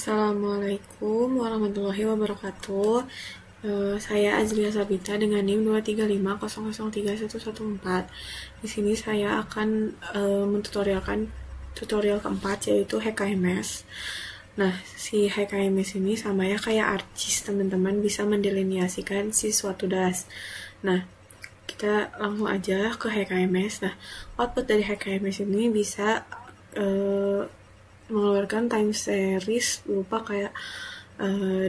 Assalamualaikum warahmatullahi wabarakatuh. Saya Azlia Sabita dengan NIM 235003114. Di sini saya akan mentutorialkan tutorial keempat, yaitu HKMS. Nah, si HKMS ini sama ya kayak ArcGIS, teman-teman, bisa mendelineasikan si suatu das. Nah, kita langsung aja ke HKMS. Nah, output dari HKMS ini bisa mengeluarkan time series berupa kayak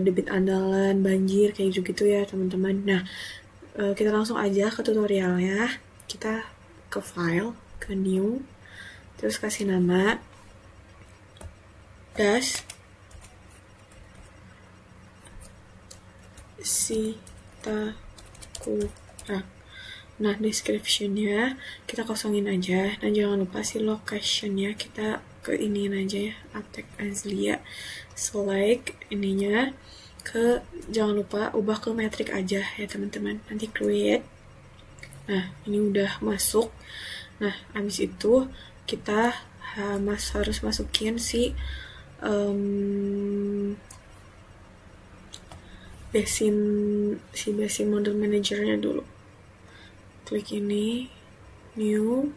debit andalan, banjir, kayak gitu ya teman-teman. Nah, kita langsung aja ke tutorialnya. Kita ke file, ke new, terus kasih nama dash Sitakurak. Nah, description-nya kita kosongin aja. Nah, jangan lupa si location-nya kita ke iniin aja ya, Atek Azlia. Select ininya ke, jangan lupa ubah ke metrik aja ya teman-teman. Nanti create. Nah, ini udah masuk. Nah, habis itu kita harus masukin si basin model manager-nya dulu. Klik ini, new,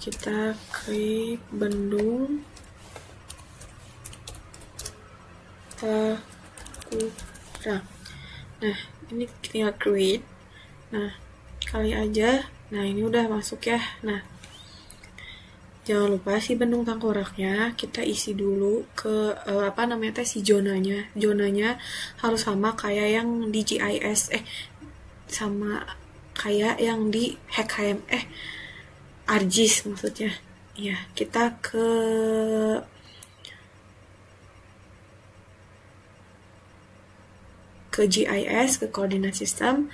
kita klik Bandung Takurak. Nah, ini tinggal create. Nah, kali aja. Nah, ini udah masuk ya. Nah, jangan lupa si Bandung Tengkoraknya kita isi dulu ke si zonanya. Zonanya harus sama kayak yang di GIS, sama kayak yang di HKM, ArcGIS maksudnya. Ya, kita ke GIS, ke koordinat sistem,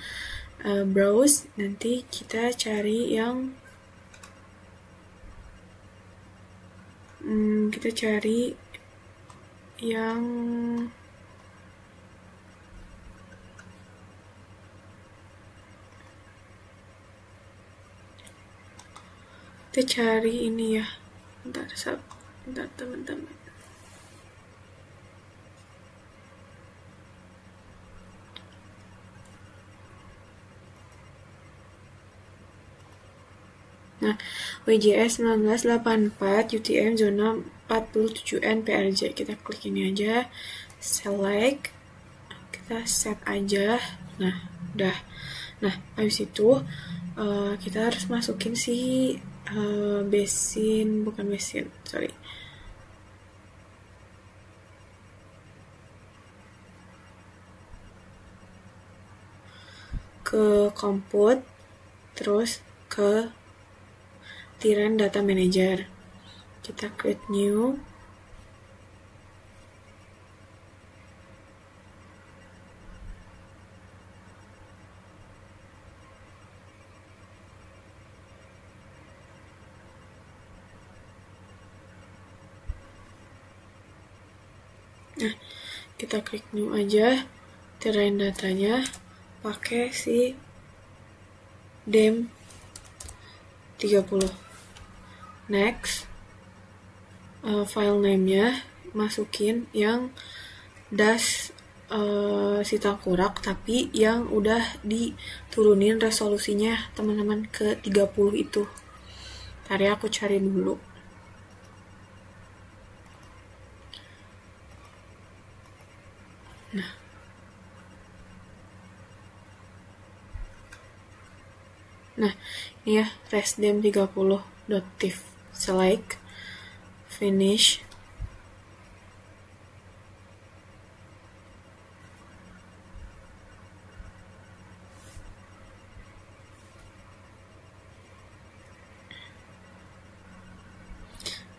browse, nanti kita cari yang ini ya. Bentar teman-teman. Nah, WJS 1984 UTM zona 47N PRJ. Kita klik ini aja, select, kita set aja. Nah, udah. Nah, habis itu kita harus masukin si ke compute, terus ke Tiran Data Manager. Kita create new. Nah, kita klik new aja. Terrain datanya pakai si DEM 30. Next, file name-nya masukin yang das Sitakurak, tapi yang udah diturunin resolusinya teman-teman ke 30 itu. Tadi aku cari dulu. Nah, ini ya, resdem30.tif. Select, finish.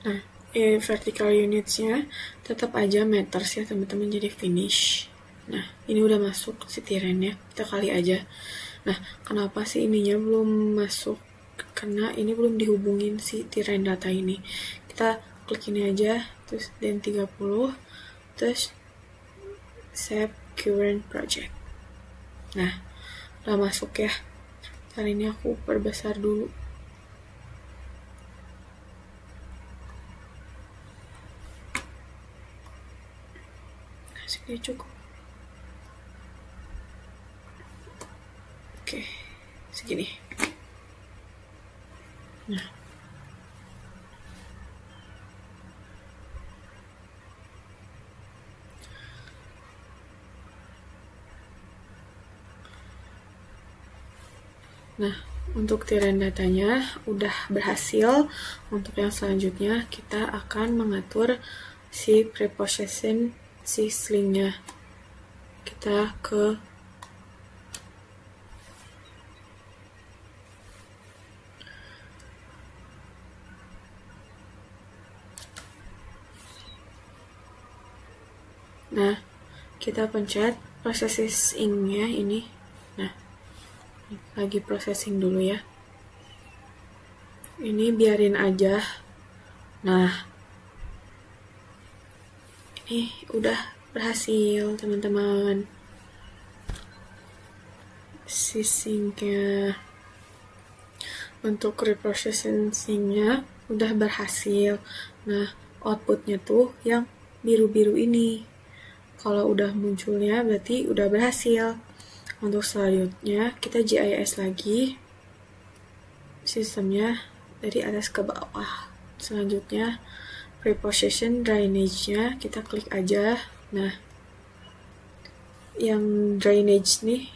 Nah, vertical units-nya tetap aja meters ya teman-teman, jadi finish. Nah, ini udah masuk si tirennya, kita kali aja. Nah, kenapa sih ininya belum masuk? Karena ini belum dihubungin si tiren data ini. Kita klik ini aja, terus DEM 30, terus save current project. Nah, udah masuk ya. Kali ini aku perbesar dulu. Oke, cukup. Oke, segini. Nah, untuk tiran datanya udah berhasil. Untuk yang selanjutnya kita akan mengatur si preprocessing si slingnya. Kita ke kita pencet processing-nya ini. Nah, lagi processing dulu ya. Ini biarin aja. Nah, ini udah berhasil teman-teman. Si syncnya untuk reprocessing-nya udah berhasil. Nah, outputnya tuh yang biru-biru ini. Kalau udah munculnya berarti udah berhasil. Untuk selanjutnya kita GIS lagi sistemnya dari atas ke bawah. Selanjutnya preprocessing drainage-nya kita klik aja. Nah, yang drainage nih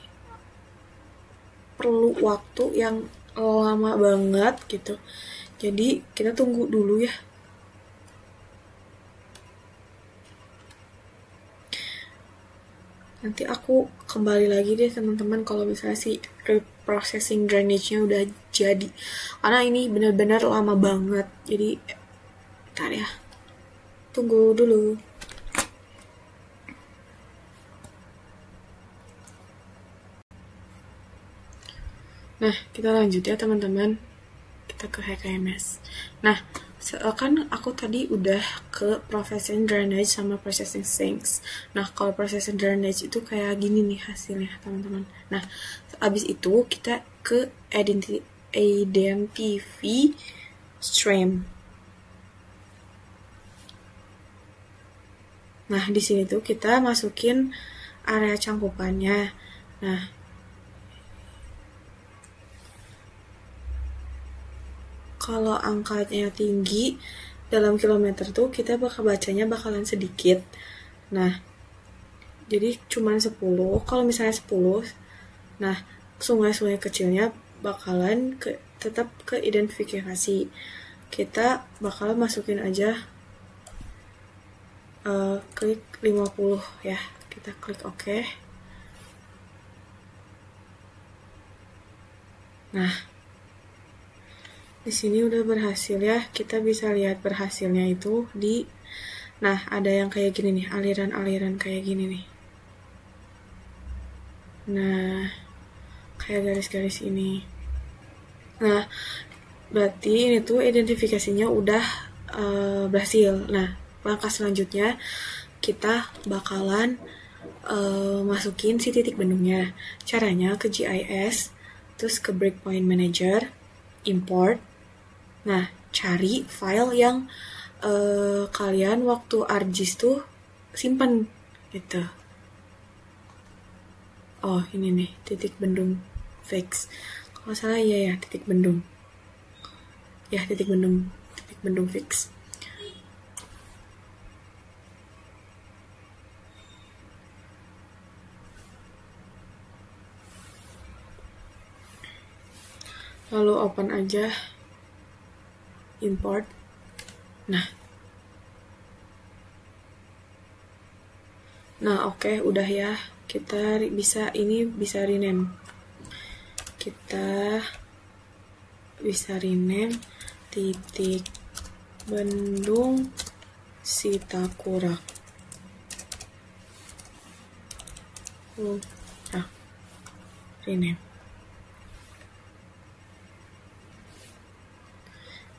perlu waktu yang lama banget gitu. Jadi kita tunggu dulu ya. Nanti aku kembali lagi deh teman-teman kalau misalnya si processing drainage-nya udah jadi. Karena ini benar-benar lama banget. Jadi bentar ya. Tunggu dulu. Nah, kita lanjut ya teman-teman. Kita ke HKMS. Nah, kan aku tadi udah ke processing drainage sama processing sinks. Nah, kalau processing drainage itu kayak gini nih hasilnya, teman-teman. Nah, abis itu kita ke identify stream. Nah, di sini tuh kita masukin area cangkupannya. Nah, kalau angkanya tinggi dalam kilometer tuh kita bacanya bakalan sedikit. Nah, jadi cuman 10. Kalau misalnya 10, nah sungai-sungai kecilnya bakalan tetap ke identifikasi. Kita bakalan masukin aja klik 50 ya. Kita klik OK. Nah, di sini udah berhasil ya. Kita bisa lihat berhasilnya itu di, nah ada yang kayak gini nih, aliran-aliran kayak gini nih. Nah, kayak garis-garis ini. Nah, berarti ini tuh identifikasinya udah berhasil. Nah, langkah selanjutnya kita bakalan masukin si titik bendungnya. Caranya ke GIS, terus ke Breakpoint Manager, import. Nah, cari file yang kalian waktu ArcGIS tuh simpen gitu. Oh, ini nih, titik bendung fix. Kalau salah iya ya, titik bendung. Ya, titik bendung fix. Lalu open aja, import. Nah, oke, udah ya. Kita bisa rename. Kita bisa rename titik bendung Sitakurak. Rename.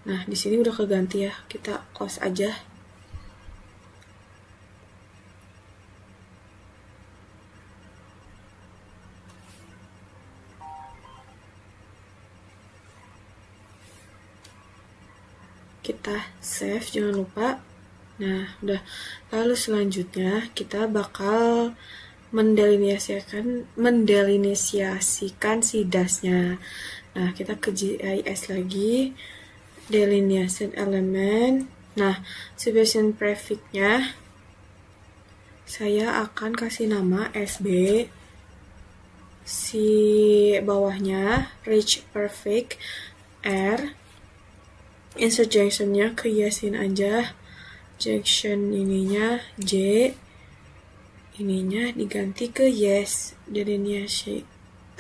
Nah, di sini udah keganti ya. Kita close aja. Kita save, jangan lupa. Nah, udah. Lalu selanjutnya kita bakal mendelinisiasikan si dasnya. Nah, kita ke GIS lagi, delineation element. Nah, subversion prefix-nya saya akan kasih nama SB. Si bawahnya reach perfect R. Insert junction-nya ke yesin aja. Junction ininya J. Ininya diganti ke yes. Delineasi.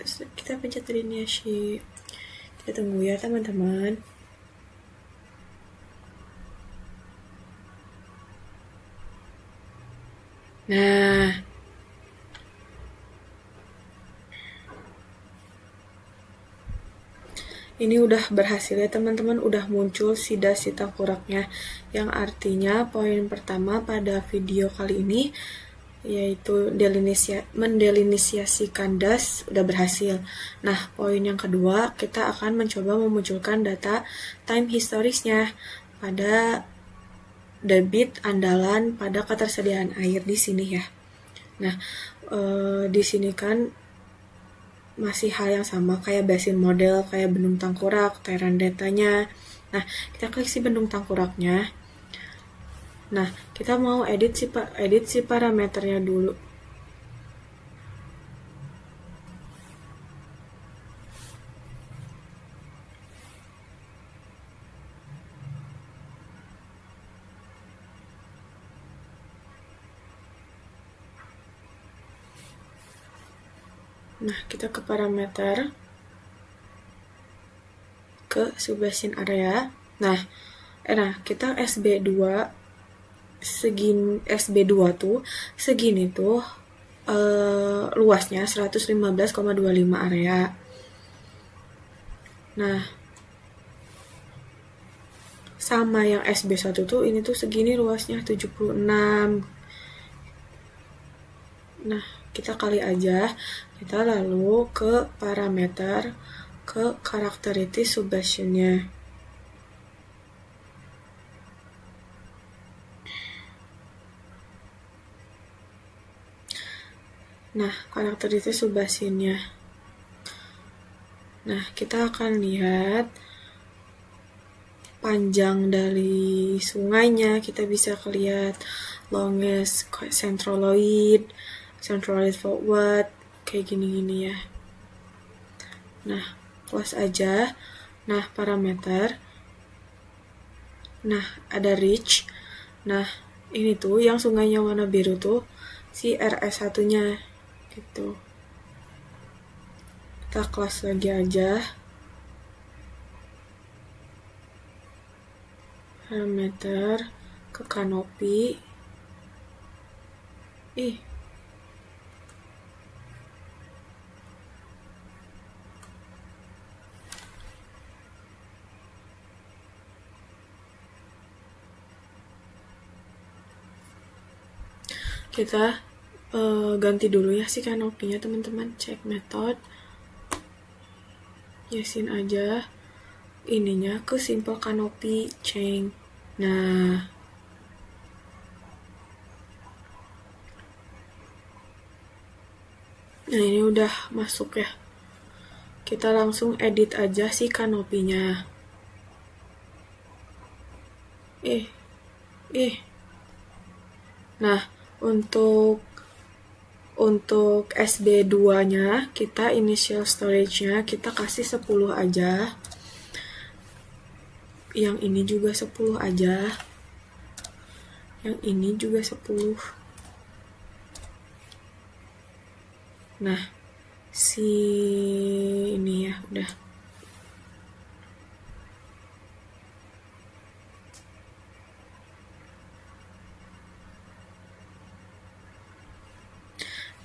Terus kita pencet delineasi. Kita tunggu ya teman-teman. Nah, ini udah berhasil ya teman-teman, udah muncul si das si tengkoraknya, yang artinya poin pertama pada video kali ini yaitu mendelinisiasikan das udah berhasil. Nah, poin yang kedua, kita akan mencoba memunculkan data time historisnya pada debit andalan pada ketersediaan air di sini ya. Nah, di sini kan masih hal yang sama kayak basin model, kayak bendung tengkorak, terrain datanya. Nah, kita klik si bendung tengkoraknya. Nah, kita mau edit si parameternya dulu. Nah, kita ke parameter, ke subbasin area. Nah, kita SB2 tuh segini tuh luasnya 115,25 area. Nah, sama yang SB1 tuh ini tuh segini luasnya 76. Nah, kita kali aja. Kita lalu ke parameter, ke karakteristik subbasinnya. Nah, karakteristik subbasinnya. Nah, kita akan lihat panjang dari sungainya. Kita bisa lihat longest centraloid forward, kayak gini-gini ya. Nah, close aja. Nah, parameter. Nah, ada reach. Nah, ini tuh yang sungainya warna biru tuh si RS1-nya gitu. Kita close lagi aja. Parameter ke kanopi. Kita ganti dulu ya si kanopinya teman-teman. Cek method, yesin aja ininya ke simple canopy change. Nah, ini udah masuk ya. Kita langsung edit aja si kanopinya. Nah, untuk SB2-nya kita initial storage-nya kita kasih 10 aja. Yang ini juga 10 aja. Yang ini juga 10. Nah, si ini ya udah.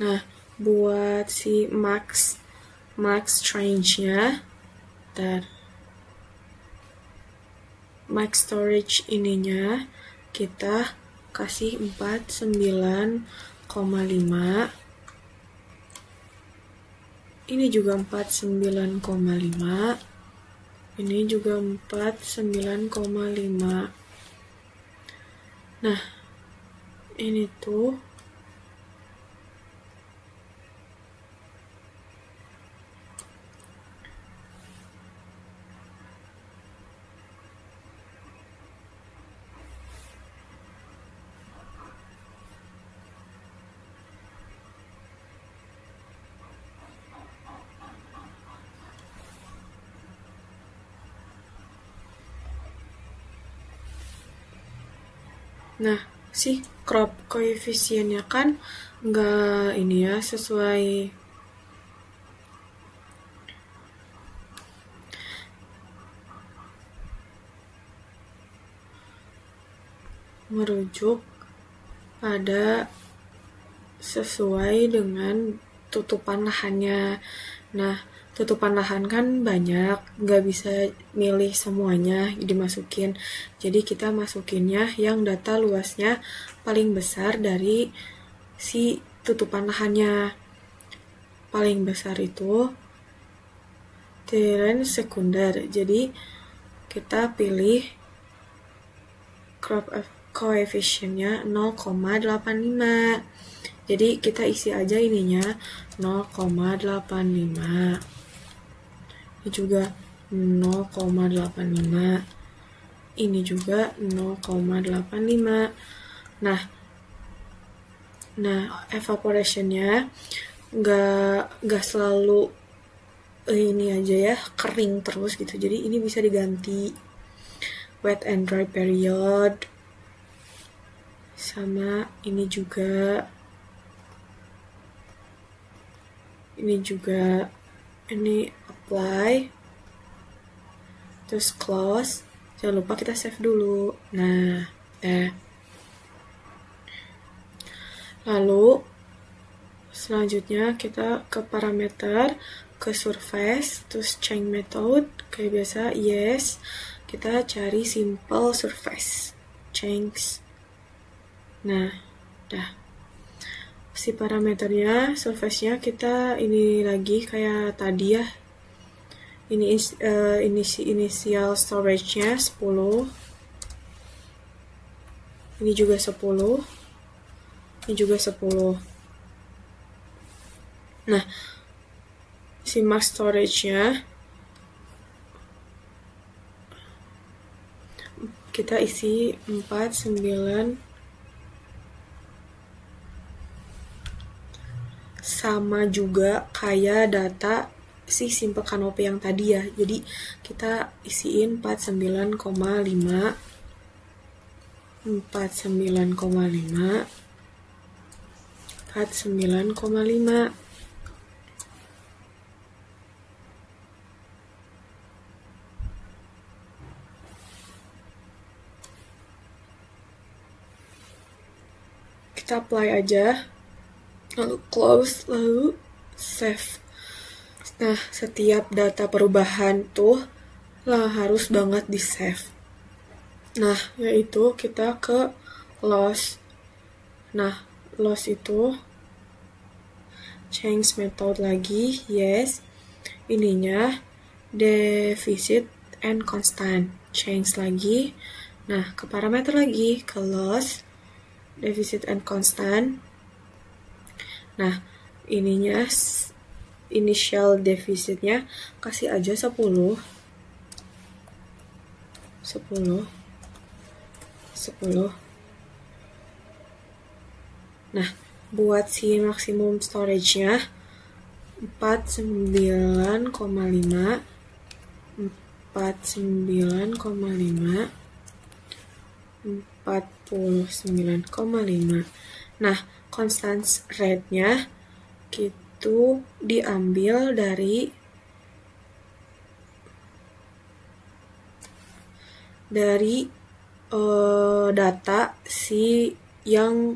Nah, buat si max range-nya, max storage ininya kita kasih 49,5. Ini juga 49,5. Ini juga 49,5. Nah, ini tuh nah, si crop koefisiennya kan nggak ini ya, sesuai merujuk pada sesuai dengan tutupan lahannya. Nah, tutupan lahan kan banyak, nggak bisa milih semuanya dimasukin. Jadi kita masukinnya yang data luasnya paling besar dari si tutupan lahannya. Paling besar itu terrain sekunder. Jadi kita pilih crop coefficientnya 0,85. Jadi kita isi aja ininya 0,85. Ini juga 0,85. Ini juga 0,85. Nah, evaporationnya nggak selalu ini aja ya, kering terus gitu. Jadi ini bisa diganti wet and dry period. Sama ini juga. Ini apply. Terus close. Jangan lupa kita save dulu. Nah, lalu selanjutnya kita ke parameter, ke surface, terus change method, kayak biasa, yes. Kita cari simple surface, change. Nah, udah. Si parameternya, surface-nya kita ini lagi kayak tadi ya. Ini initial storage-nya 10. Ini juga 10. Ini juga 10. Nah, si max storage-nya kita isi 49, sama juga kayak data si simple canopy yang tadi ya. Jadi kita isiin 49,5, 49,5. Kita apply aja, lalu close, lalu save. Nah, setiap data perubahan tuh lah harus banget di save. Nah, yaitu kita ke loss. Nah, loss itu change method lagi, yes. Ininya deficit and constant, change lagi. Nah, ke parameter lagi, ke loss, deficit and constant. Nah, ininya initial deficitnya kasih aja 10. Nah, buat si maksimum storage-nya 49,5. Nah, constant rate-nya itu diambil dari data si yang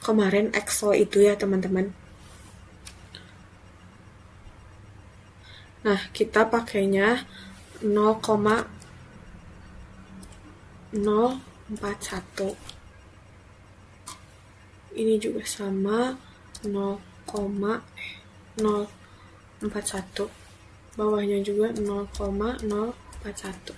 kemarin Excel itu ya teman-teman. Nah, kita pakainya 0,041. Ini juga sama 0,041. Bawahnya juga 0,041.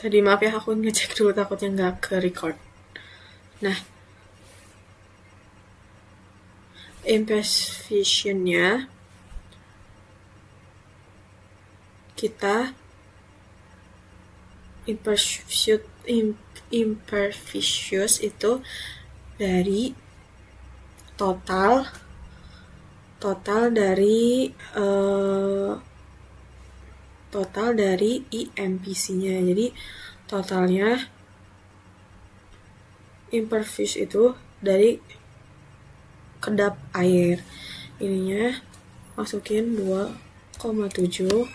Tadi maaf ya, aku ngecek dulu takutnya nggak ke record. Nah, imperfectionnya kita imperfectious itu dari total dari IMPC-nya. Jadi totalnya imperfect itu dari kedap air. Ininya masukin 2,7.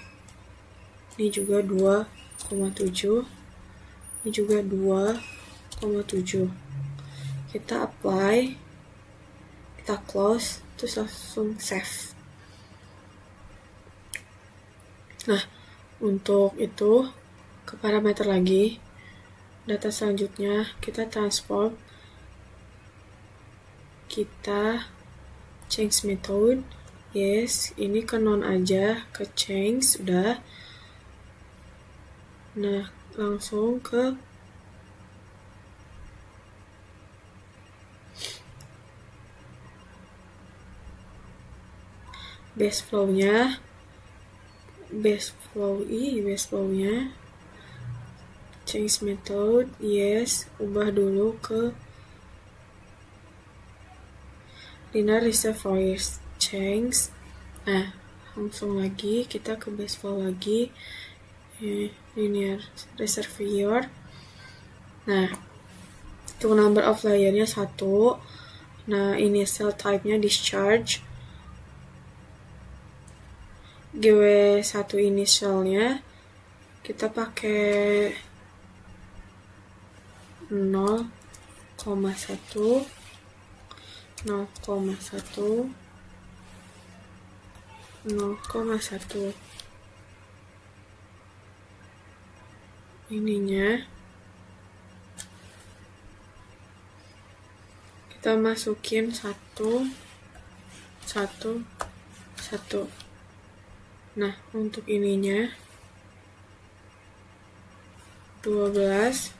Ini juga 2,7. Ini juga 2,7. Kita apply, kita close, terus langsung save. Nah, untuk itu ke parameter lagi, data selanjutnya kita transform, kita change method, yes, ini ke non aja, ke change, udah. Nah, langsung ke base flow-nya, change method, yes, ubah dulu ke linear reservoirs, change. Nah, langsung lagi kita ke base flow lagi, linear reservoir. Nah, untuk number of layer-nya 1. Nah, initial type-nya discharge. GW1 initialnya kita pakai 0,1, ininya kita masukin 1. Nah, untuk ininya 12.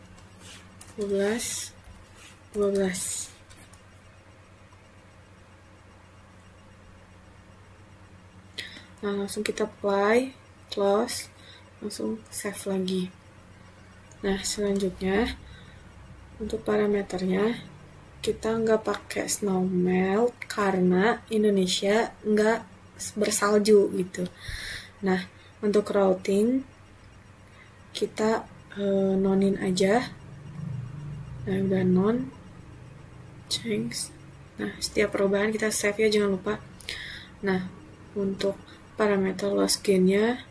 Nah, langsung kita apply, close, langsung save lagi. Nah, selanjutnya untuk parameternya kita nggak pakai snow melt karena Indonesia nggak bersalju gitu. Nah, untuk routing kita nonin aja. Nah, udah non, change. Nah, setiap perubahan kita save ya, jangan lupa. Nah, untuk parameter loss gain-nya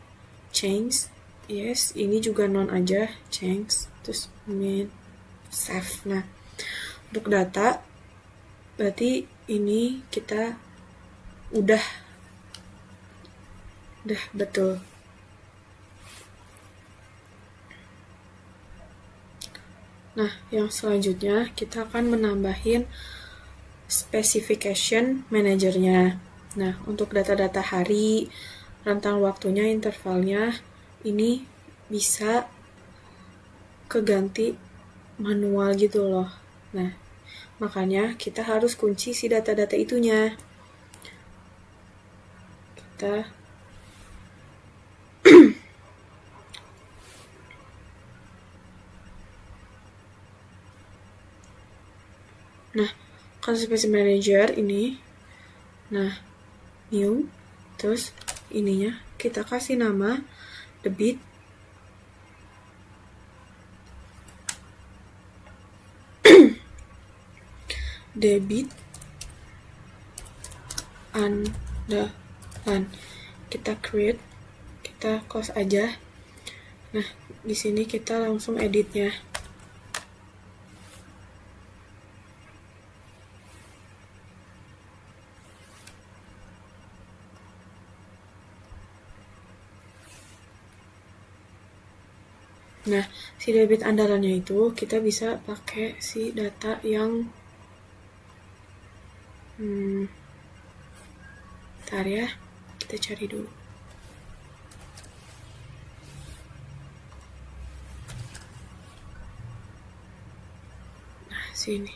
change, yes, ini juga non aja, change, terus min, save. Nah, untuk data berarti ini kita udah betul. Nah, yang selanjutnya kita akan menambahin specification manajernya. Nah, untuk data-data hari, rentang waktunya, intervalnya, ini bisa keganti manual gitu loh. Nah, makanya kita harus kunci si data-data itunya. Kita nah, Conservation Manager ini, nah, new, terus ininya kita kasih nama debit andalan. Kita create, kita close aja. Nah, di sini kita langsung editnya. Nah, si debit andalannya itu kita bisa pakai si data yang bentar ya, kita cari dulu. sini.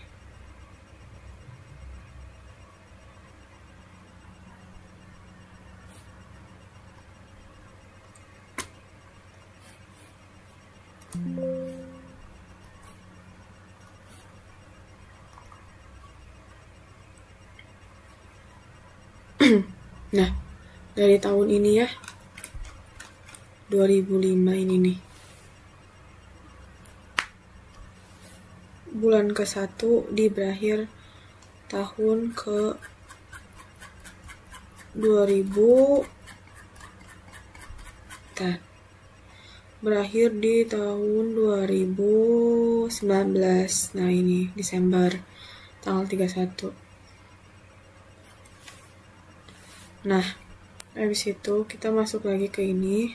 Nah, dari tahun ini ya, 2005 ini nih. Bulan ke-1 di berakhir tahun ke 2000 berakhir di tahun 2019. Nah, ini Desember tanggal 31. Nah, habis itu kita masuk lagi ke ini.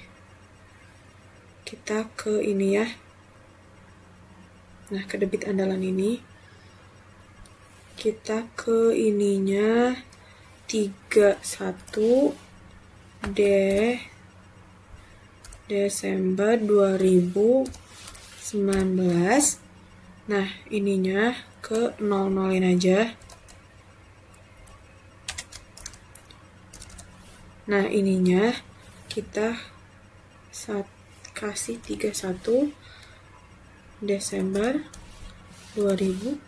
Kita ke ini ya. Nah, ke debit andalan ini. Kita ke ininya 31 Desember 2019. Nah, ininya ke 00-in aja. Nah, ininya kita kasih 31 Desember 2019.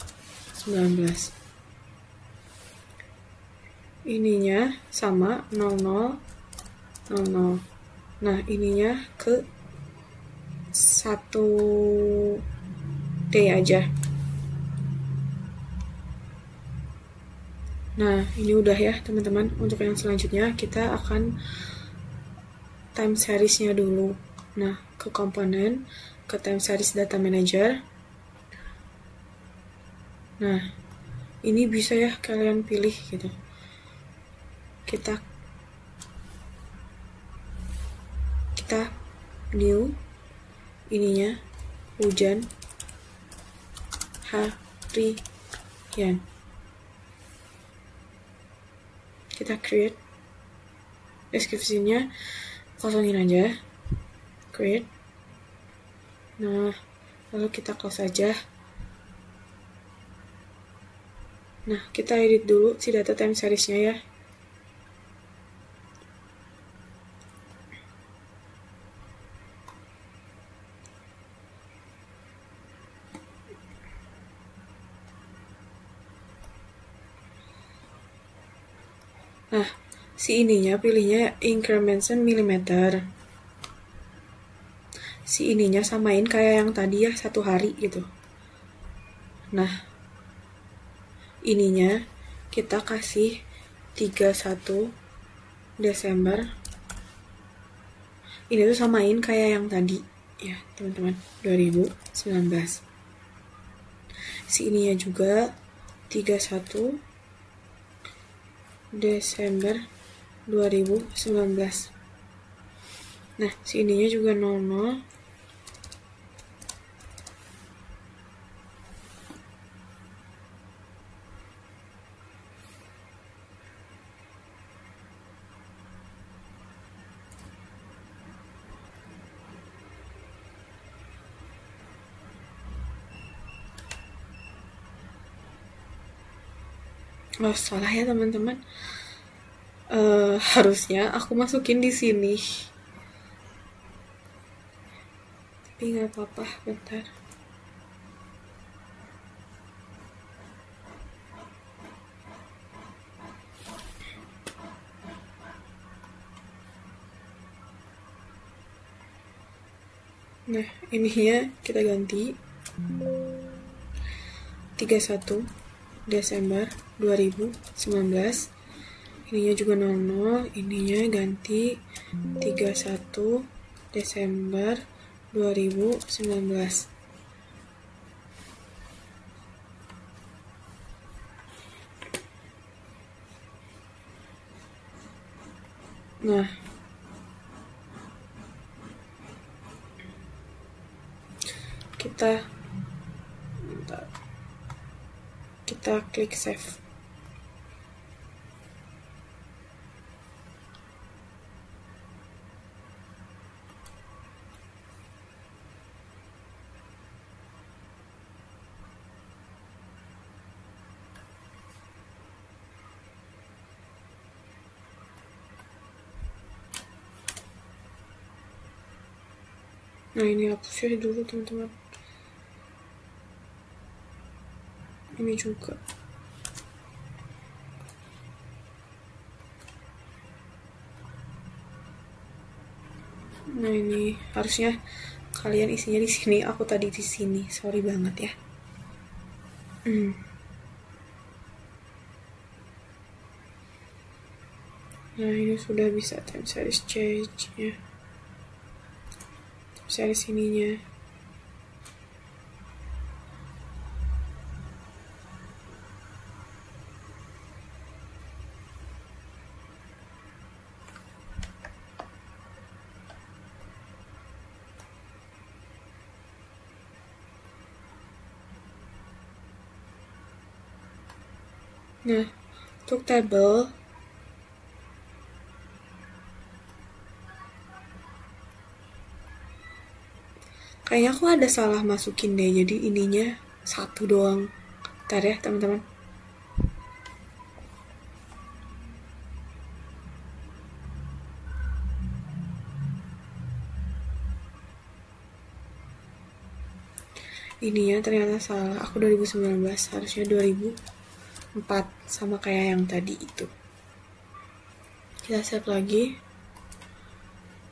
Ininya sama 00 00. Nah, ininya ke 1T aja. Nah, ini udah ya teman-teman. Untuk yang selanjutnya kita akan time series-nya dulu. Nah, ke komponen, ke time series data manager. Nah, ini bisa ya kalian pilih gitu. Kita new ininya hujan harian. Kita create, deskripsinya kosongin aja, create. Nah, lalu kita close aja. Nah, kita edit dulu si data time series-nya ya. Nah, si ininya pilihnya increments millimeter. Si ininya samain kayak yang tadi ya, 1 hari gitu. Nah, ininya kita kasih 31 Desember. Ini tuh samain kayak yang tadi ya, teman-teman, 2019. Si ininya juga 31 Desember 2019. Nah, si ininya juga 00. Oh, salah ya teman-teman. Harusnya aku masukin di sini. Tapi nggak apa-apa, bentar. Nah, ininya kita ganti 31 Desember 2019. Ininya juga 00, ininya ganti 31 Desember 2019. Nah, kita klik save. Nah ini hapus ya dulu teman-teman. Ini juga. Nah ini harusnya kalian isinya di sini. Aku tadi di sini. Sorry banget ya. Nah ini sudah bisa time series change ya. Series ininya. Nah, untuk table kayaknya aku ada salah masukin deh, jadi ininya satu doang. Bentar ya teman-teman. Ininya ternyata salah. Aku 2019, harusnya 2004 sama kayak yang tadi itu. Kita save lagi.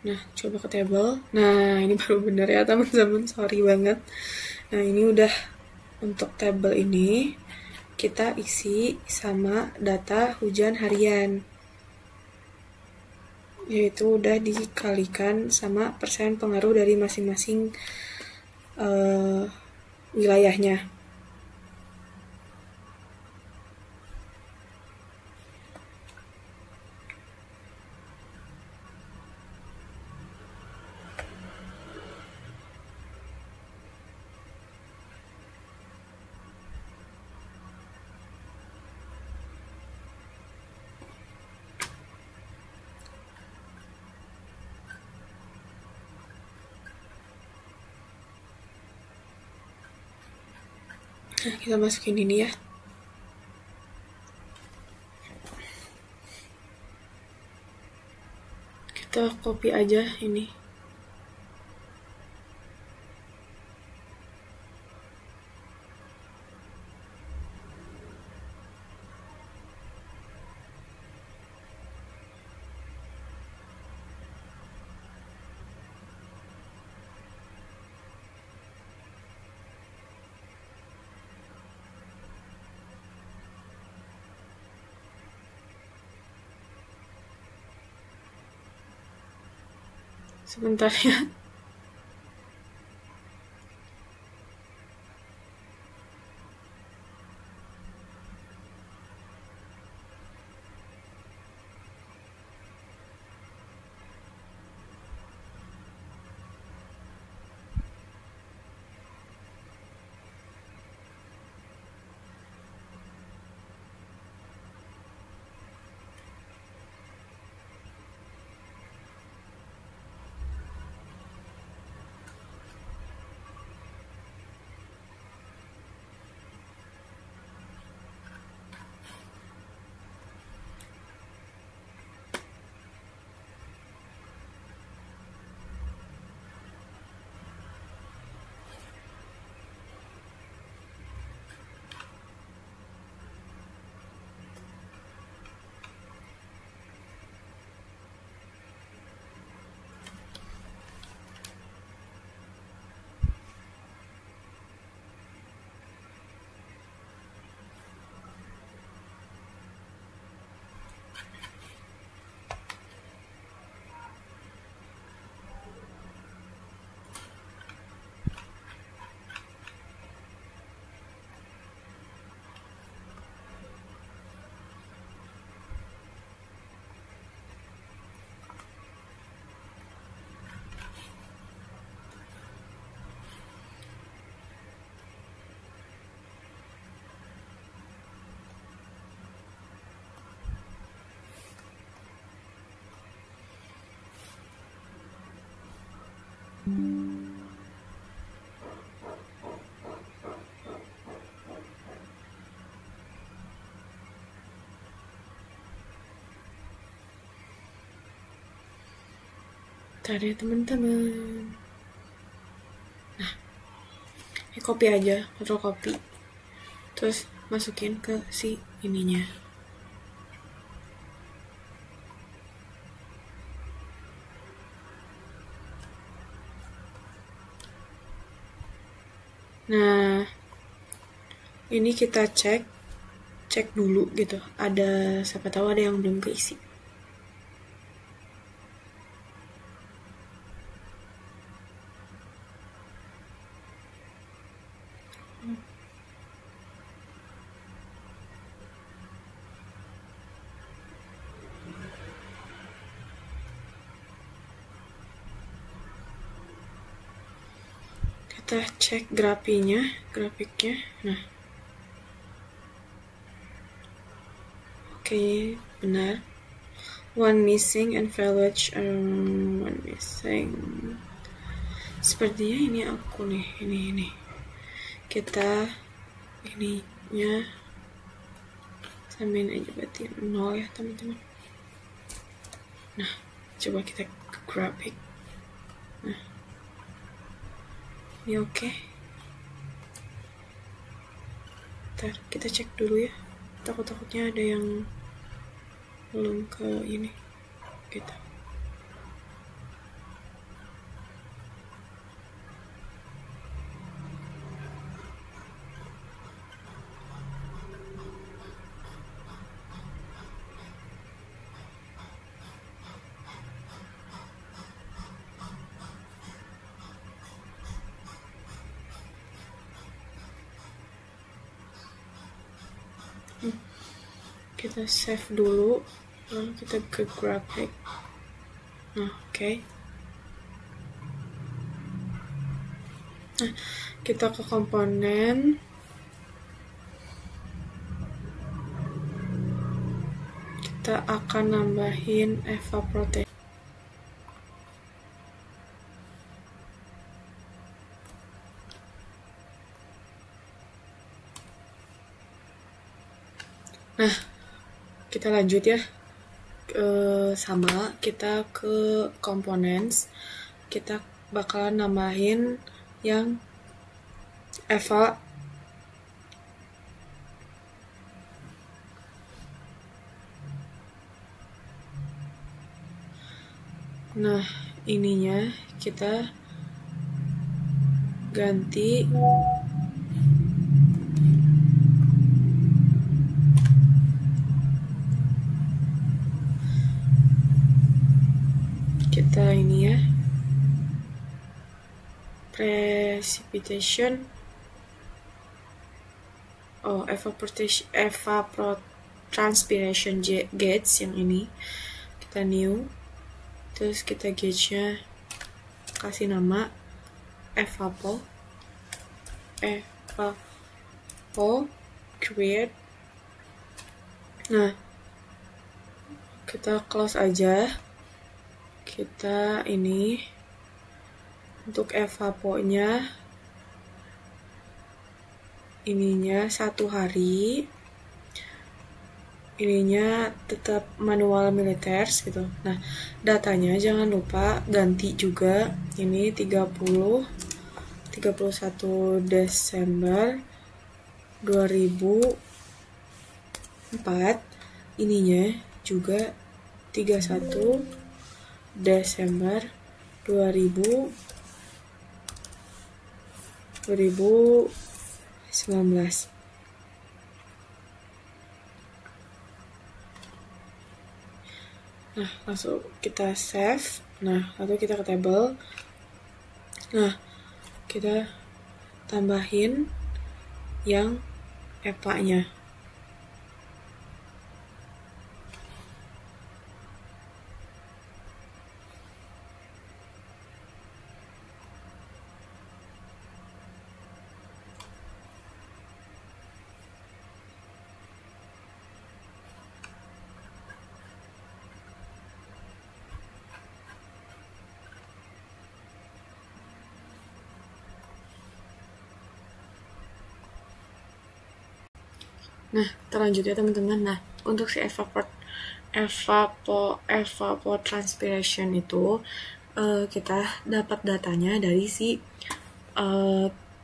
Nah, coba ke table. Nah, ini baru bener ya teman-teman. Sorry banget. Nah, ini udah untuk table ini kita isi sama data hujan harian. Yaitu udah dikalikan sama persen pengaruh dari masing-masing wilayahnya. Nah, kita masukin ini ya. Kita copy aja ini. Sebentar ya. Bentar ya teman-teman. copy aja, control copy, terus masukin ke si ininya. Nah, ini kita cek dulu gitu, ada siapa tahu ada yang belum keisi. Kita cek grafiknya. Nah, oke, benar. One missing and valuage one missing. Sepertinya ini aku nih, ini. Kita ininya samain aja berarti 0 ya teman-teman. Nah, coba kita ke grafik. Nah, ini oke. Ntar kita cek dulu ya, takutnya ada yang belum ke ini gitu. Kita save dulu, lalu kita ke graphic. Nah, oke. Nah, kita ke komponen. Kita akan nambahin evaporation. Nah, kita lanjut ya. Sama, kita ke components. Kita bakalan nambahin yang eva. Nah, ininya kita ganti kita ini ya, precipitation, evapotranspiration gauge yang ini kita new, terus kita gauge-nya kasih nama evapo create. Nah, kita close aja. Kita ini untuk evaponya ininya 1 hari, ininya tetap manual militer gitu. Nah, datanya jangan lupa ganti juga. Ini 31 Desember 2004, ininya juga 31 Desember 2019. Nah, langsung kita save. Nah, lalu kita ke table. Nah, kita tambahin yang EPA-nya. Nah, terlanjut ya teman-teman. Nah, untuk si evapotranspiration itu kita dapat datanya dari si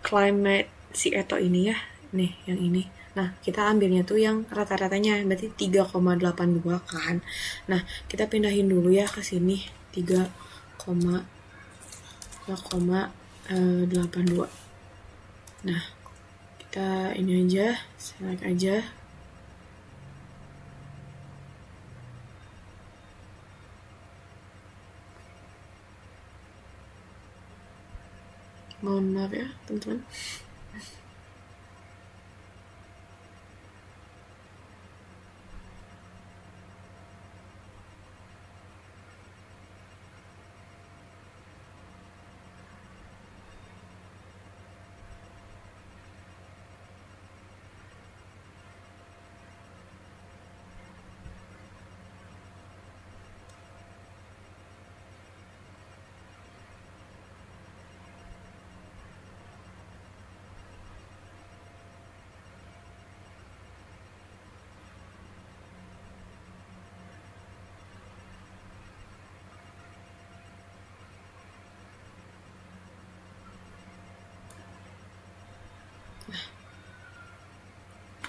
climate si Eto ini ya, nih yang ini. Nah, kita ambilnya tuh yang rata-ratanya, berarti 3,82 kan. Nah, kita pindahin dulu ya ke sini, 3,82. Nah, kita ini aja, select aja. Mohon maaf ya, teman-teman.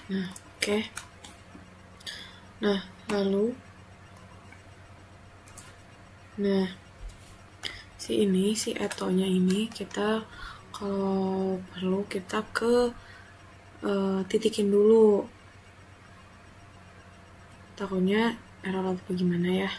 Nah, oke. Nah, lalu si etonya ini kita kalau perlu kita ke titikin dulu, takutnya error atau gimana ya.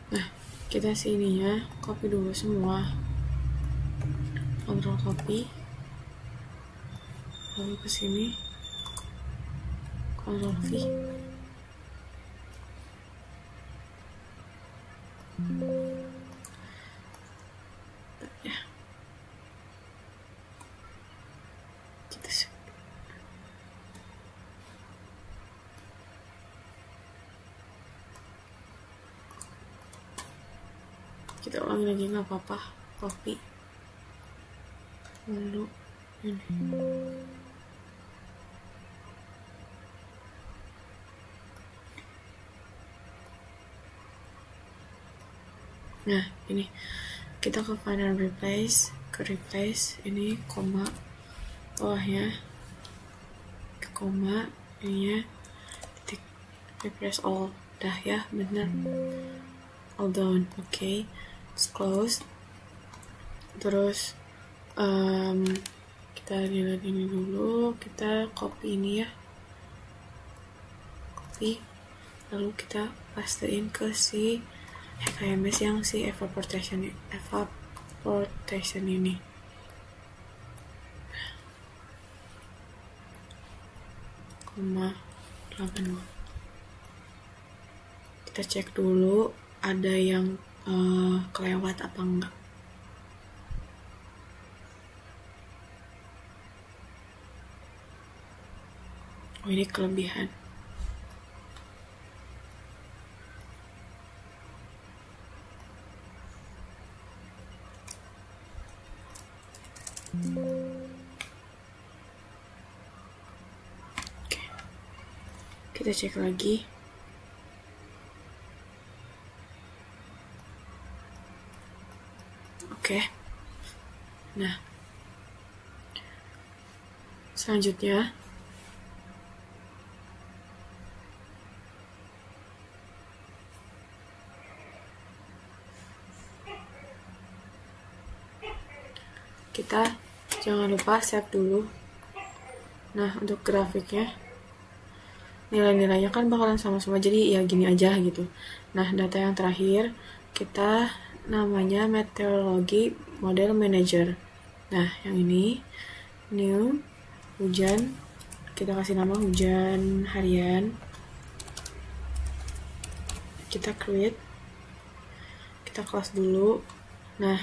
Nah, kita sininya copy dulu semua, Ctrl copy, lalu ke sini Ctrl V. Ya, kita ulangi lagi nggak apa-apa, copy lalu ini. Nah, ini kita ke find and replace, ke replace ini koma bawahnya, ke koma ininya titik, replace all, dah ya, bener, all done. Oke, close. Terus kita lihat ini dulu, kita copy ini ya, copy, lalu kita pastein ke si HKMS yang si evaporation ini. Koma 82. Kita cek dulu ada yang kelewat apa enggak. Oh, ini kelebihan. Oke. Kita cek lagi. Oke. Nah, selanjutnya kita jangan lupa save dulu. Nah, untuk grafiknya nilai-nilainya kan bakalan sama semua, jadi ya gini aja gitu. Nah, data yang terakhir kita namanya Meteorology Model Manager. Nah, yang ini new hujan, kita kasih nama hujan harian. Kita create, kita kelas dulu. Nah,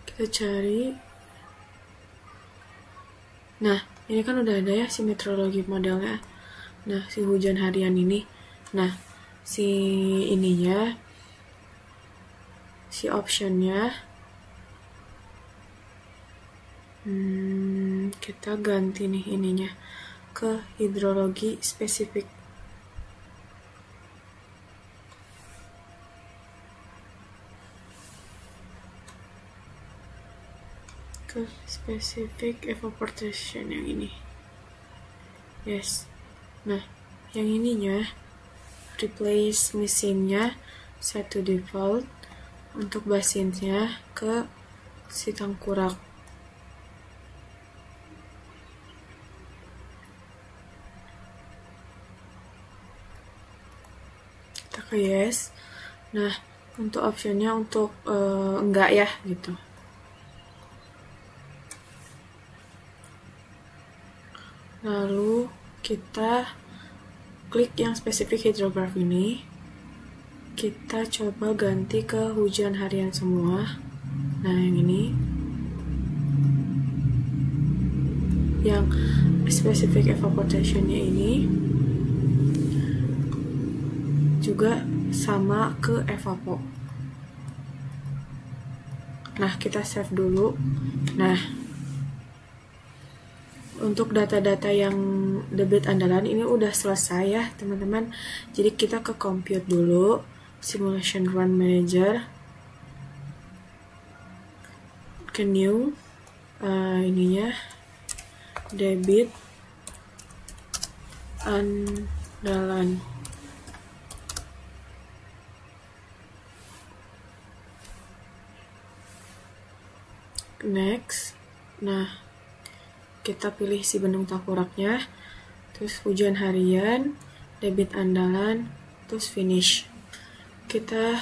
kita cari. Nah, ini kan udah ada ya si meteorologi modelnya. Nah, si hujan harian ini. Nah, si ininya, si optionnya, kita ganti nih ininya ke hidrologi spesifik. Ke specific evaporation yang ini. Yes. Nah, yang ininya replace mesinnya set to default, untuk basinnya ke si tengkurak. Kita ke yes. Nah, untuk optionnya untuk enggak ya gitu. Lalu kita klik yang spesifik hidrograf ini. Kita coba ganti ke hujan harian semua. Nah, yang ini. Yang spesifik evaporationnya ini juga sama ke evapo. Nah, kita save dulu. Nah, untuk data-data yang debit andalan ini udah selesai ya teman-teman. Jadi kita ke compute dulu, simulation run manager, ke new, ininya debit andalan. Next. Nah, kita pilih si bendung tengkuraknya, terus hujan harian, debit andalan, terus finish. Kita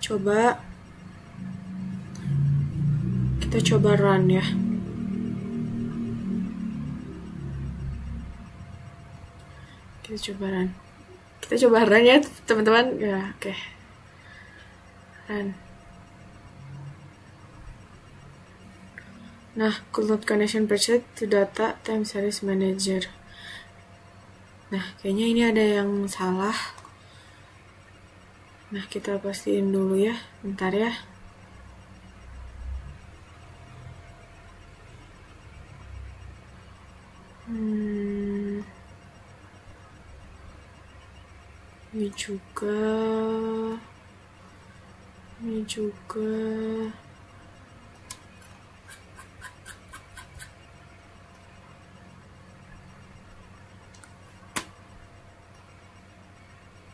coba run ya. Kita coba run ya teman-teman ya. Oke. Run. Nah, could not connection preset to data time series manager. Nah, kayaknya ini ada yang salah. Nah, kita pastiin dulu ya, bentar ya. Ini juga.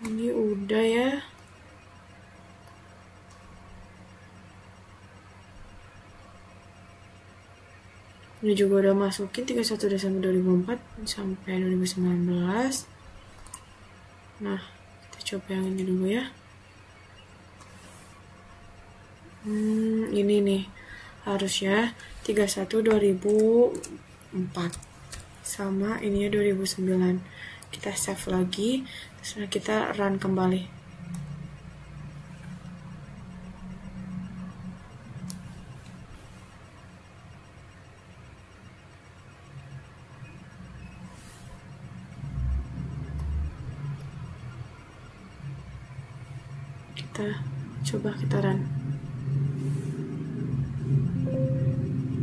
Ini udah ya. Ini juga udah masukin 31 Desember 2004 sampai 2019. Nah, kita coba yang ini dulu ya. Ini nih harusnya 31 2004 sama ininya 2009. Kita save lagi, terus kita run kembali. Kita run.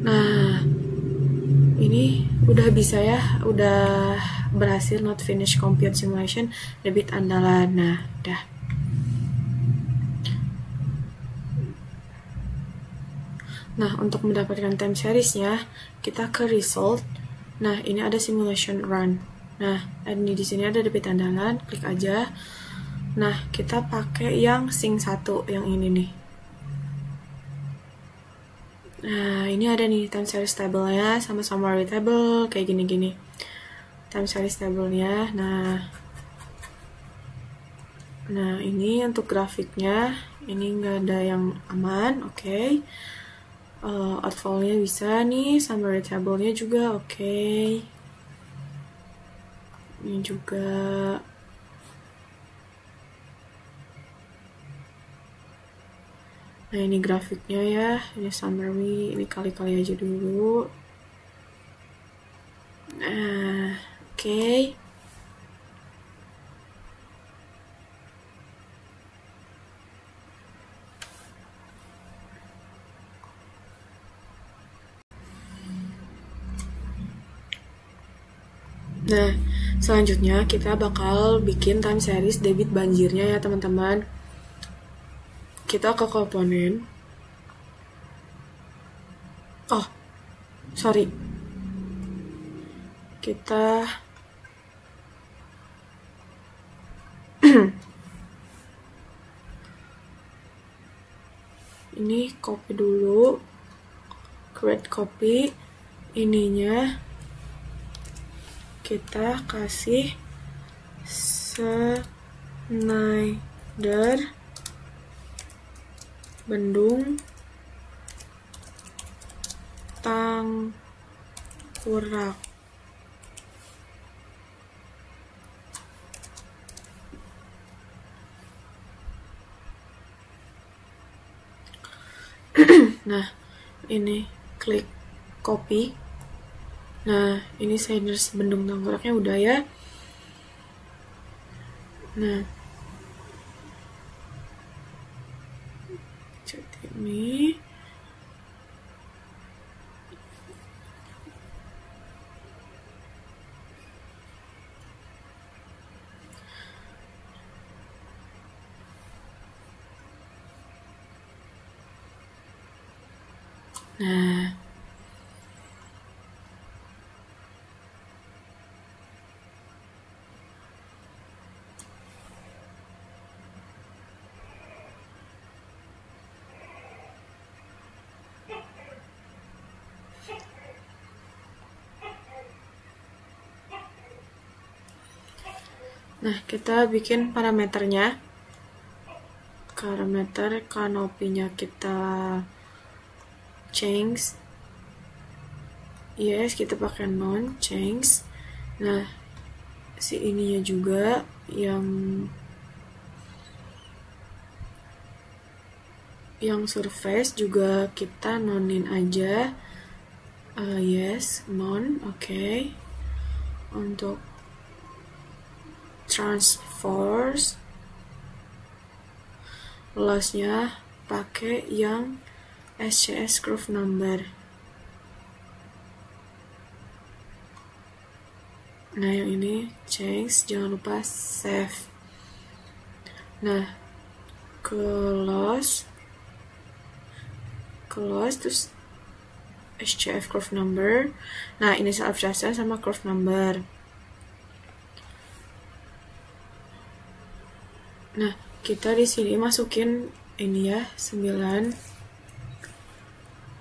Nah, ini udah bisa ya, udah berhasil not finish compute simulation debit andalan. Nah, udah. Nah, untuk mendapatkan time seriesnya, kita ke result. Nah, ini ada simulation run. Nah, ini di sini ada debit andalan, klik aja. Nah, kita pakai yang sync 1 yang ini nih. Nah, ini ada nih time series table-nya sama summary table kayak gini-gini. Time series table-nya. Nah, ini untuk grafiknya. Ini nggak ada yang aman, oke. Outfall-nya bisa nih, summary table-nya juga oke. Ini juga. Nah, ini grafiknya ya, ini summary, ini kali-kali aja dulu. Nah, oke. Nah, selanjutnya kita bakal bikin time series debit banjirnya ya teman-teman. Kita ke komponen. Oh, sorry. Kita ini copy dulu. Create copy. Ininya kita kasih Snyder Bendung Tangkurak. Nah, ini klik copy. Nah, ini Snyder Bendung Tangkuraknya udah ya. Nah, jadi ini. Nah, kita bikin parameternya. Parameter kanopinya kita change. Yes, kita pakai non change. Nah, si ininya juga yang surface juga kita nonin aja. Yes, non, oke. Untuk transforce lossnya pakai yang SCS curve number. Nah, yang ini change, jangan lupa save. Nah, close terus SCF curve number. Nah, ini abstraction sama curve number. Nah, kita di sini masukin ini ya, 9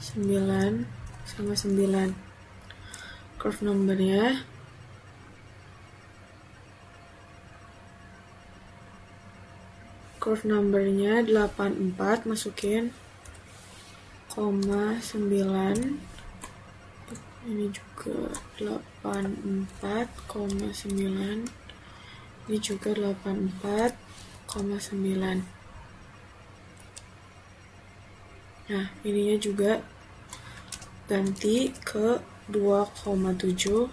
sama 9. Curve numbernya curve numbernya 84, masukin 9. Ini juga 84,9. Ini juga 84,9. Nah, ininya juga ganti ke 2,7.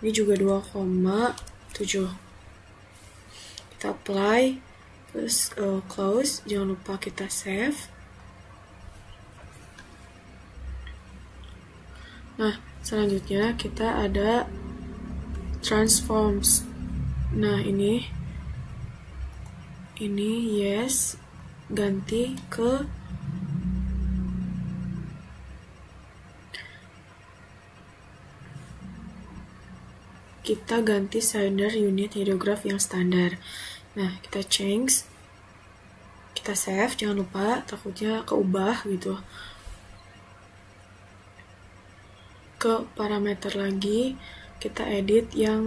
Ini juga 2,7. Kita apply, terus close, jangan lupa kita save. Nah, selanjutnya kita ada transforms. Nah, ini yes, ganti ke kita ganti Snyder unit hidrograph yang standar. Nah, kita change, kita save, jangan lupa, takutnya keubah gitu. Ke parameter lagi, kita edit yang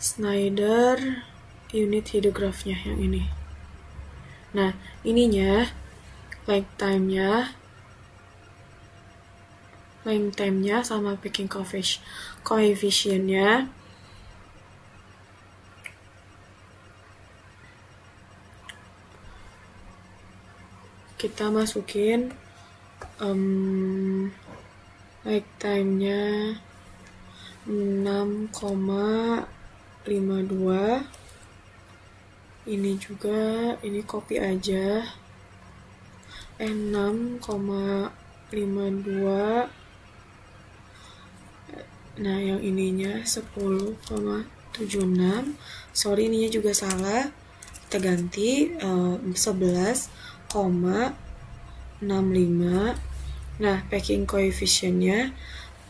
Snyder unit hidrographnya yang ini. Nah, ininya length time-nya sama packing coefficient-nya kita masukin length time-nya 6,52. Ini juga, ini copy aja. 6,52. Nah, yang ininya 10,76. Sorry, ininya juga salah. Kita ganti 11,65. Nah, packing coefficient-nya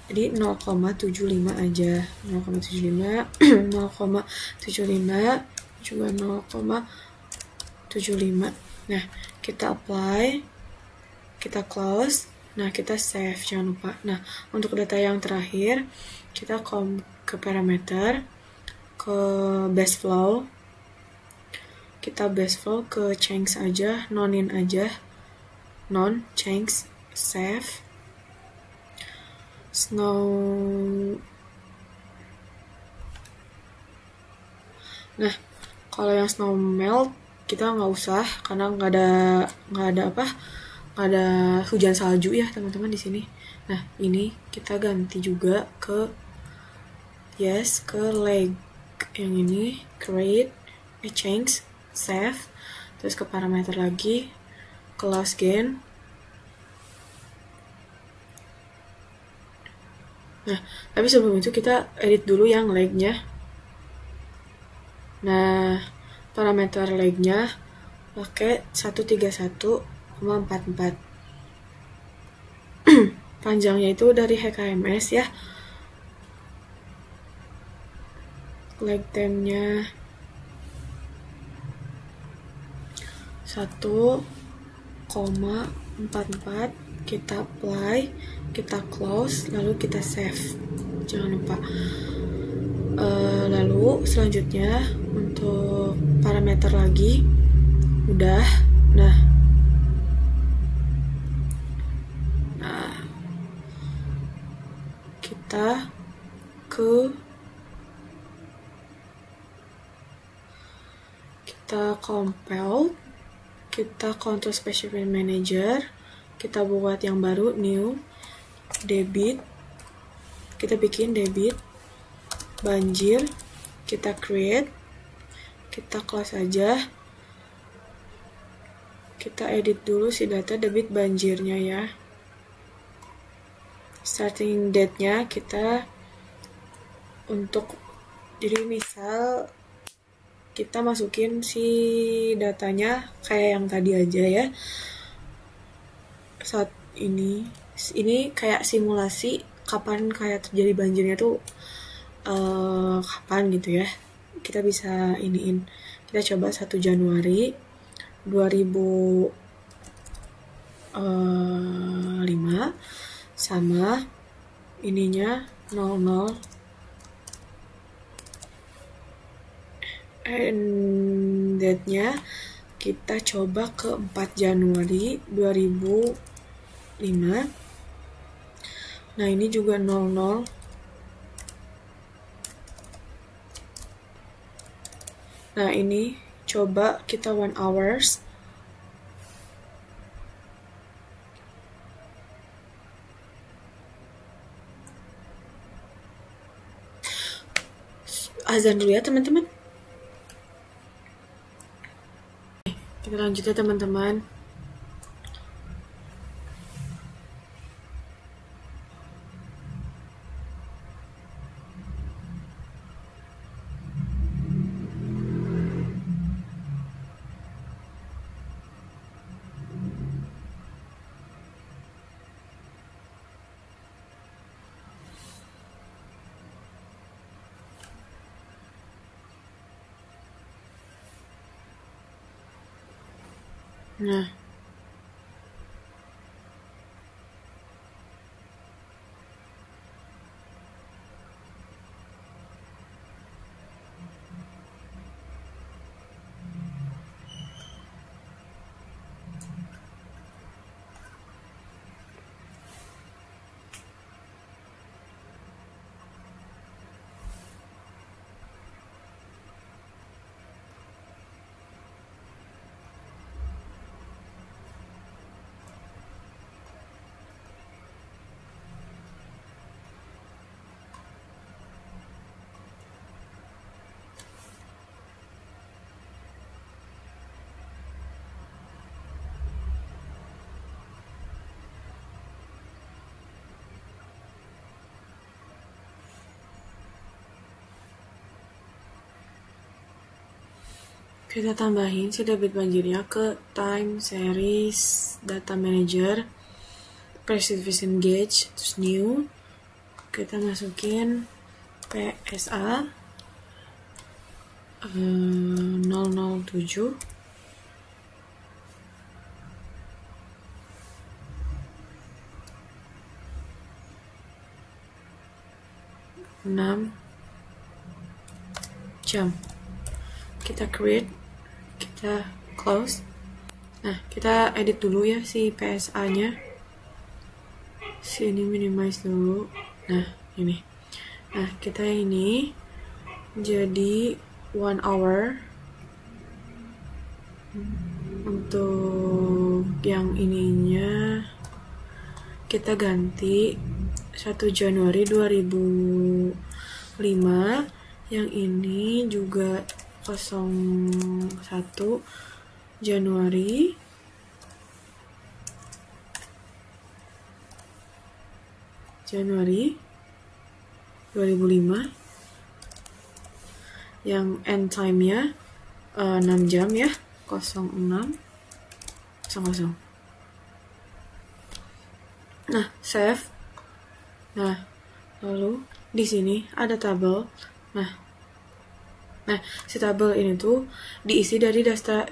jadi 0,75 aja. 0,75, 0,75 juga 0,75. Nah, kita apply, kita close. Nah, kita save, jangan lupa. Nah, untuk data yang terakhir, kita ke parameter, ke base flow. Kita base flow ke change aja, nonin aja. Non, change, save. Snow. Nah, kalau yang snow melt kita nggak usah karena nggak ada hujan salju ya teman-teman di sini. Nah, ini kita ganti juga ke leg yang ini, create, change, save, terus ke parameter lagi, class gain. Nah, tapi sebelum itu kita edit dulu yang leg-nya. Nah, parameter leg-nya pakai 131,44. Panjangnya itu dari HKMS ya. Leg time-nya 1,44. Kita apply, kita close, lalu kita save, jangan lupa. Lalu selanjutnya untuk parameter lagi udah. Nah, kita compile, kita control specific manager, kita buat yang baru, new debit, kita bikin debit banjir, kita create, kita close aja, kita edit dulu si data debit banjirnya ya. Starting date-nya kita untuk, jadi misal kita masukin si datanya kayak yang tadi aja ya. Saat ini kayak simulasi kapan kayak terjadi banjirnya tuh kapan gitu ya. Kita bisa iniin. Kita coba 1 Januari 2005 sama ininya 00 and date-nya kita coba ke 4 Januari 2005. Nah, ini juga 00. Nah, ini coba kita 1 hours. Azan dulu ya teman-teman. Kita lanjut ya teman-teman. Nah, kita tambahin si debit banjirnya ke time series data manager precision gauge, terus new, kita masukin PSA 007 6 jam. Kita create, kita close. Nah, kita edit dulu ya si PSA nya. Sini minimize dulu. Nah, ini. Nah, kita ini jadi 1 hour. Untuk yang ininya kita ganti 1 Januari 2005. Yang ini juga 01 Januari 2005. Yang end time-nya 6 jam ya, 06.00. Nah, save. Nah, lalu di sini ada tabel. Nah, si tabel ini tuh diisi dari data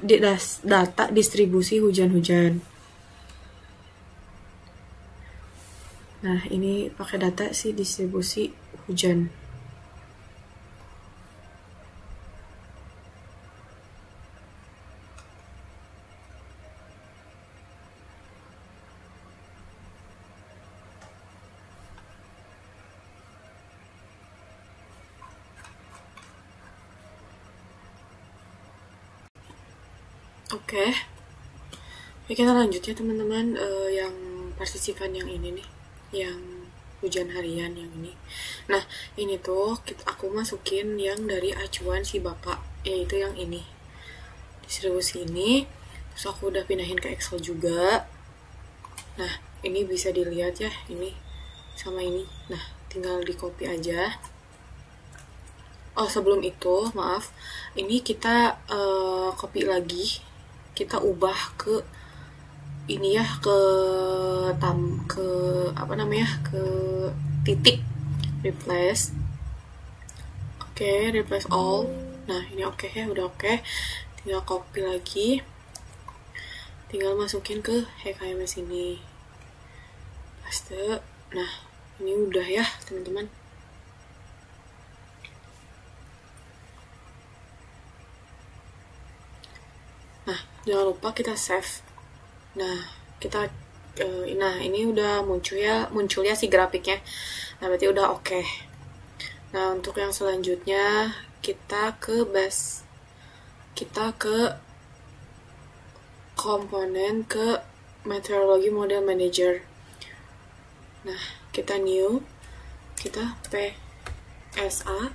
distribusi hujan-hujan. Nah, ini pakai data si distribusi hujan. Oke, kita lanjut ya teman-teman, yang partisipan yang ini nih, yang hujan harian yang ini. Nah, ini tuh aku masukin yang dari acuan si bapak, yaitu yang ini, distribusi ini. Terus aku udah pindahin ke Excel juga. Nah, ini bisa dilihat ya, ini sama ini. Nah, tinggal di copy aja. Oh, sebelum itu maaf, ini kita copy lagi, kita ubah ke ini ya, ke titik, replace. Oke, replace all. Nah, ini oke ya, udah oke. Tinggal copy lagi, tinggal masukin ke HKMS ini, paste. Nah, ini udah ya teman-teman. Nah, jangan lupa kita save. Nah, ini udah muncul ya si grafiknya. Nah, berarti udah oke. Nah, untuk yang selanjutnya kita ke base, kita ke komponen, ke meteorologi model manager. Nah, kita new, kita PSA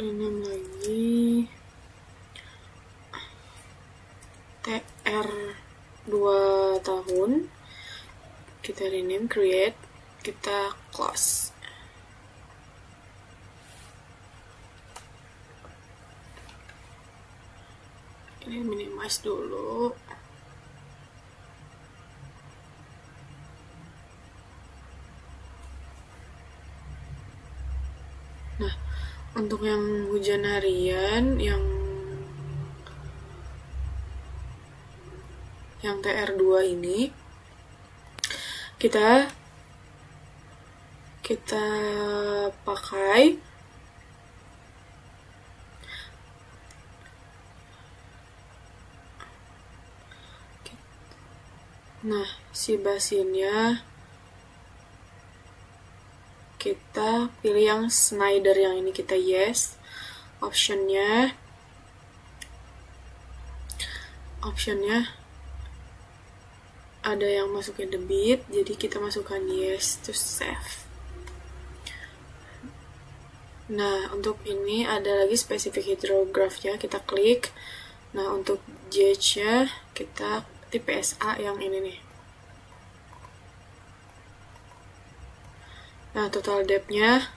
6 lagi, TR 2 tahun, kita rename, create, kita close. Ini minimize dulu. Nah, untuk yang hujan harian, yang TR2 ini kita pakai si basinnya kita pilih yang Schneider yang ini, kita yes. Optionnya ada yang masukin debit, jadi kita masukkan yes to save. Nah, untuk ini ada lagi specific hydrograph-nya, kita klik. Nah, untuk gauge-nya kita tipe SA yang ini nih. Nah, total depth-nya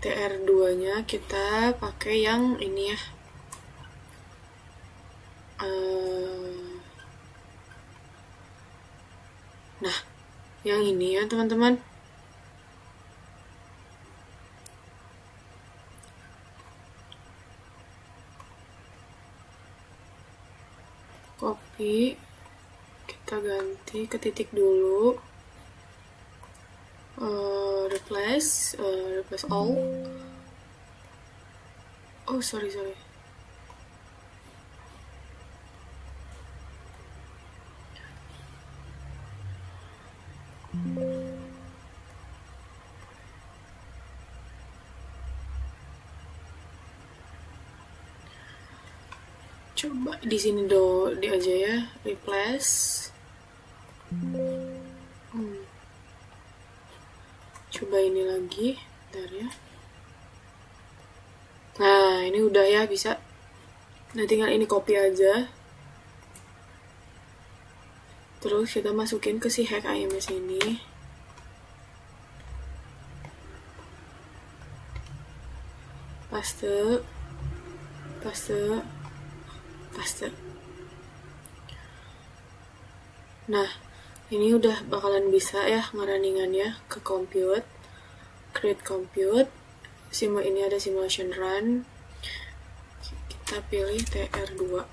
TR2-nya kita pakai yang ini ya. Nah, yang ini ya teman-teman. Copy, kita ganti ke titik dulu. Replace all. Oh, sorry. Coba di sini di aja ya, replace. Coba ini lagi, bentar ya. Nah, ini udah ya, bisa. Nah, tinggal ini copy aja. Terus kita masukin ke si hack IMS ini. Paste. Nah, ini udah bakalan bisa ya ngerunningannya ke compute, create compute. Ini ada simulation run. Kita pilih TR2.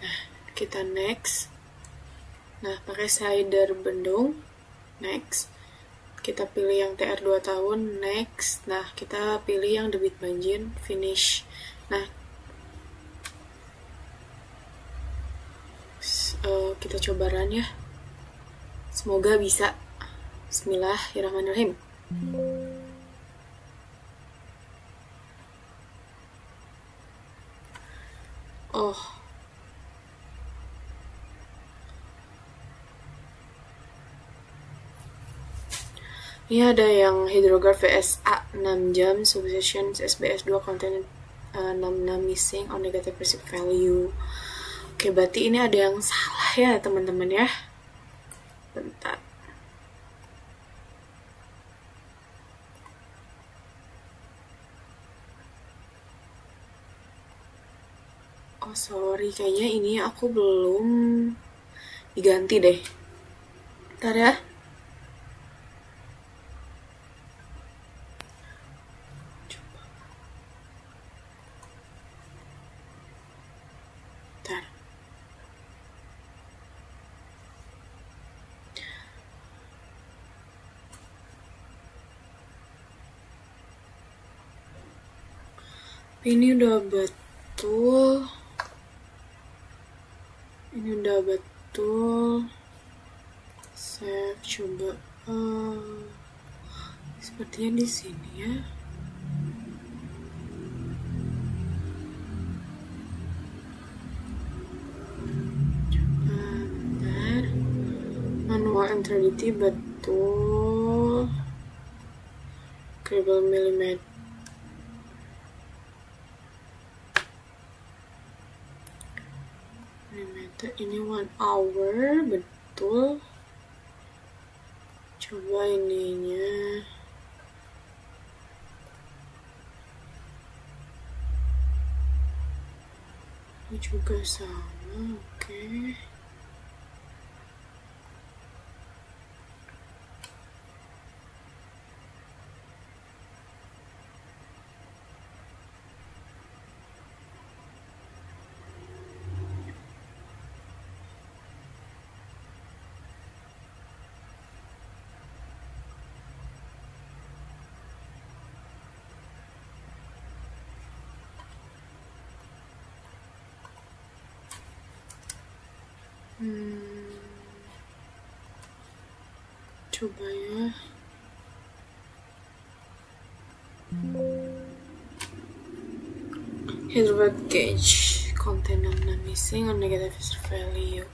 Nah, kita next. Nah, pakai slider bendung, next. Kita pilih yang TR2 tahun, next. Nah, kita pilih yang debit banjir, finish. Nah, kita coba run ya. Semoga bisa. Bismillahirrahmanirrahim. Oh. Ini ada yang hydrograph VSA 6 jam, substation SBS 2 content 66 missing on negative perceived value. Oke, berarti ini ada yang salah ya teman-teman ya. Bentar. Oh sorry, kayaknya ini aku belum diganti deh. Bentar ya. Ini udah betul. Saya coba sepertinya di sini ya. Coba bentar. Manual entity betul. Cable millimeter. Ini 1 hour, betul. Coba ininya. Ini juga sama, oke. Coba ya. Hydrovac gauge contain non missing or negative value.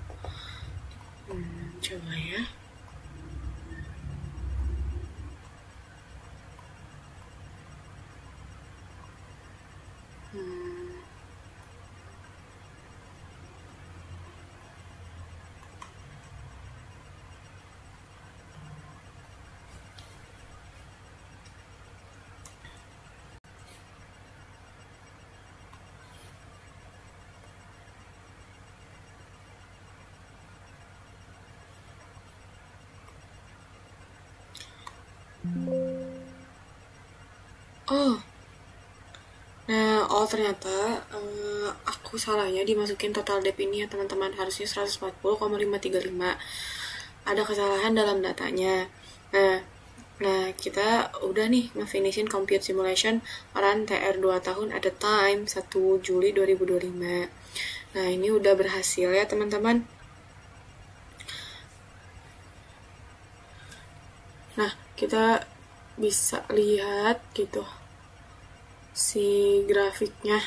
Coba ya. Ternyata aku salahnya dimasukin total dep ini ya teman-teman, harusnya 140,535. Ada kesalahan dalam datanya. Nah kita udah nih nge-finishin compute simulation run TR 2 tahun at the time 1 Juli 2025. Nah ini udah berhasil ya teman-teman. Nah kita bisa lihat gitu si grafiknya.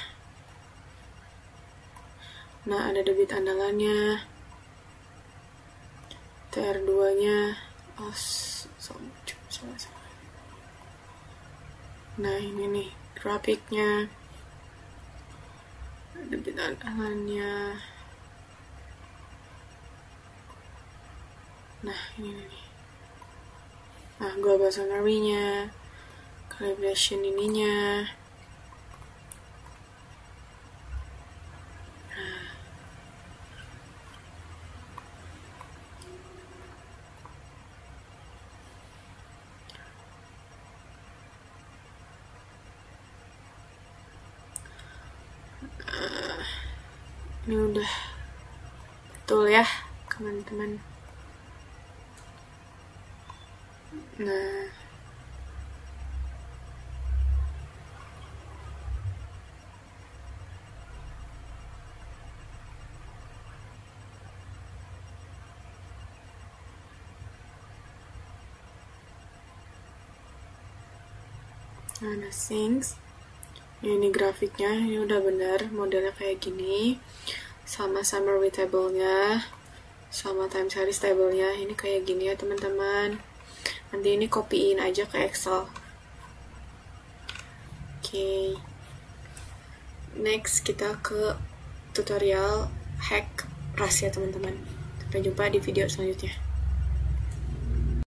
Nah ada debit andalannya, TR2 nya salah. Nah ini nih grafiknya, debit andalannya. Nah ini nih. Nah global summary-nya, calibration ininya. Ini udah betul ya teman-teman. Nah things. Ini grafiknya, ini udah bener modelnya kayak gini, sama summary table-nya, sama time series table-nya, ini kayak gini ya teman-teman. Nanti ini copyin aja ke Excel. Oke. Next kita ke tutorial hack RAS ya teman-teman. Sampai jumpa di video selanjutnya.